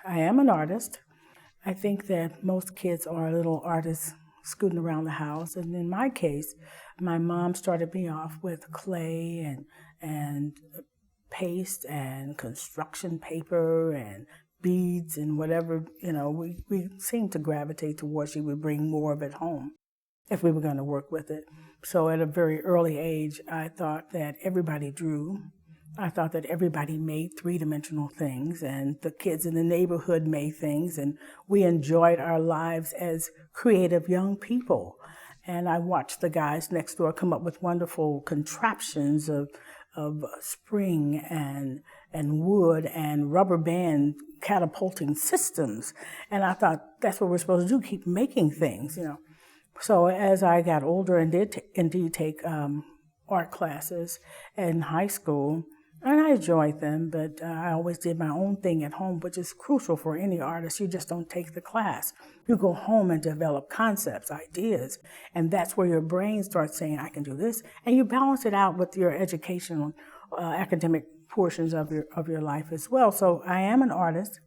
I am an artist. I think that most kids are little artists scooting around the house. And in my case, my mom started me off with clay and paste and construction paper and beads and whatever, we seemed to gravitate towards. She would bring more of it home if we were going to work with it. So at a very early age, I thought that everybody drew. I thought that everybody made three-dimensional things, and the kids in the neighborhood made things, and we enjoyed our lives as creative young people. And I watched the guys next door come up with wonderful contraptions of spring and wood and rubber band catapulting systems. And I thought, that's what we're supposed to do, keep making things, So as I got older and did indeed take art classes in high school, and I enjoyed them, but I always did my own thing at home, which is crucial for any artist. You just don't take the class. You go home and develop concepts, ideas, and that's where your brain starts saying, I can do this, and you balance it out with your educational, academic portions of your life as well. So I am an artist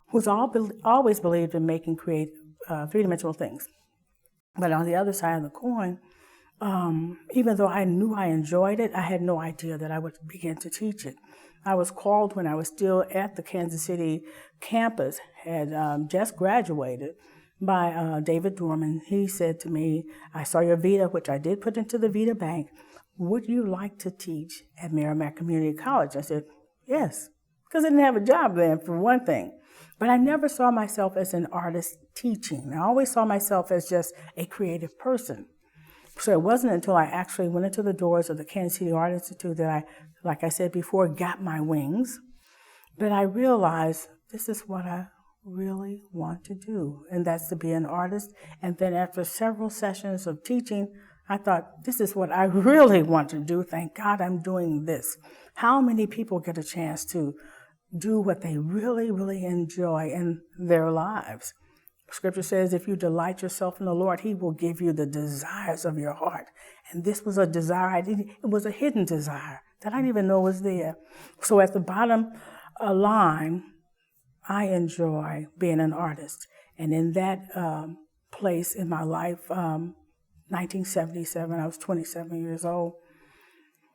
who's always believed in making creative, three-dimensional things. But on the other side of the coin, even though I knew I enjoyed it, I had no idea that I would begin to teach it. I was called when I was still at the Kansas City campus, had just graduated, by David Dorman. He said to me, I saw your Vita, which I did put into the Vita bank. Would you like to teach at Merrimack Community College? I said, yes, because I didn't have a job then, for one thing. But I never saw myself as an artist teaching. I always saw myself as just a creative person. So it wasn't until I actually went into the doors of the Kansas City Art Institute that I, like I said before, got my wings. But I realized this is what I really want to do, and that's to be an artist. And then after several sessions of teaching, I thought, this is what I really want to do. Thank God I'm doing this. How many people get a chance to do what they really, really enjoy in their lives? Scripture says, if you delight yourself in the Lord, he will give you the desires of your heart. And this was a desire, it was a hidden desire that I didn't even know was there. So at the bottom line, I enjoy being an artist. And in that place in my life, 1977, I was 27 years old.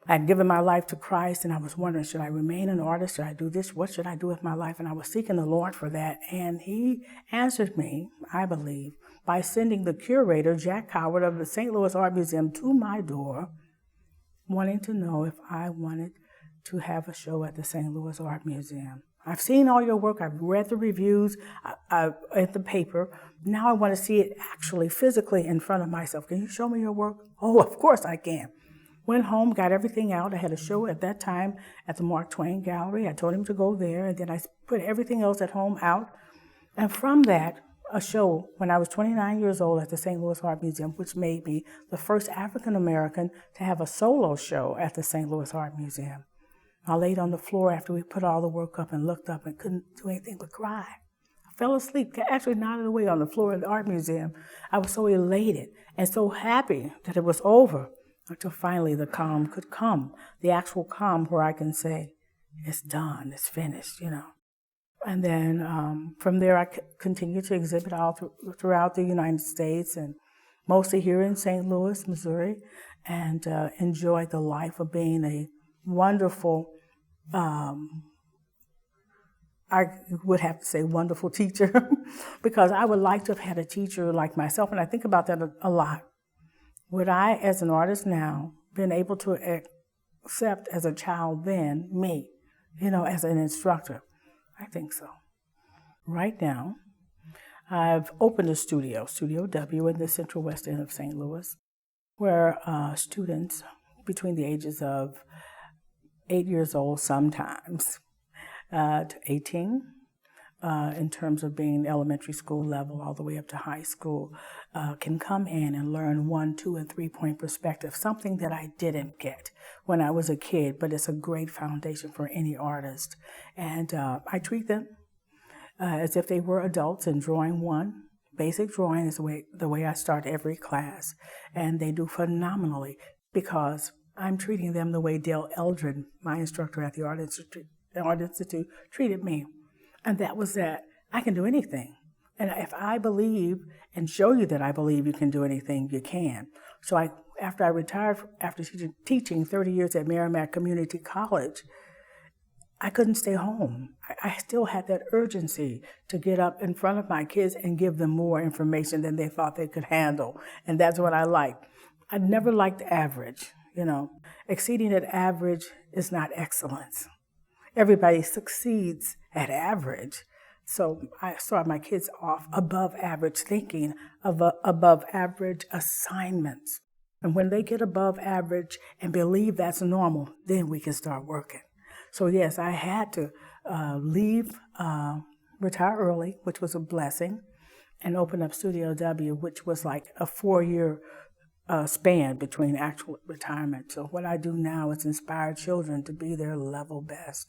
I'd given my life to Christ, and I was wondering, should I remain an artist? Should I do this? What should I do with my life? And I was seeking the Lord for that. And he answered me, I believe, by sending the curator, Jack Howard of the St. Louis Art Museum, to my door, wanting to know if I wanted to have a show at the St. Louis Art Museum. I've seen all your work. I've read the reviews at the paper. Now I want to see it actually, physically in front of myself. Can you show me your work? Oh, of course I can. Went home, got everything out. I had a show at that time at the Mark Twain Gallery. I told him to go there, and then I put everything else at home out. And from that, a show when I was 29 years old at the St. Louis Art Museum, which made me the first African American to have a solo show at the St. Louis Art Museum. I laid on the floor after we put all the work up and looked up and couldn't do anything but cry. I fell asleep, actually nodded away on the floor of the art museum. I was so elated and so happy that it was over, until finally the calm could come, the actual calm where I can say, it's done, it's finished, And then from there, I continued to exhibit all throughout the United States, and mostly here in St. Louis, Missouri, and enjoyed the life of being a wonderful, I would have to say wonderful teacher, because I would like to have had a teacher like myself, and I think about that a lot. Would I, as an artist now, been able to accept as a child then, me, as an instructor? I think so. Right now, I've opened a studio, Studio W, in the Central West End of St. Louis, where students between the ages of 8 years old sometimes to 18, in terms of being elementary school level all the way up to high school, can come in and learn 1, 2, and 3-point perspective, something that I didn't get when I was a kid, but it's a great foundation for any artist. And I treat them as if they were adults in drawing 1. Basic drawing is the way I start every class, and they do phenomenally because I'm treating them the way Dale Eldred, my instructor at the Art Institute, treated me. And that was that I can do anything. And if I believe and show you that I believe you can do anything, you can. So after I retired, after teaching 30 years at Merrimack Community College, I couldn't stay home. I still had that urgency to get up in front of my kids and give them more information than they thought they could handle. And that's what I liked. I never liked average, Exceeding at average is not excellence. Everybody succeeds at average. So I start my kids off above average thinking, of above average assignments. And when they get above average and believe that's normal, then we can start working. So yes, I had to retire early, which was a blessing, and open up Studio W, which was like a 4-year span between actual retirement. So what I do now is inspire children to be their level best.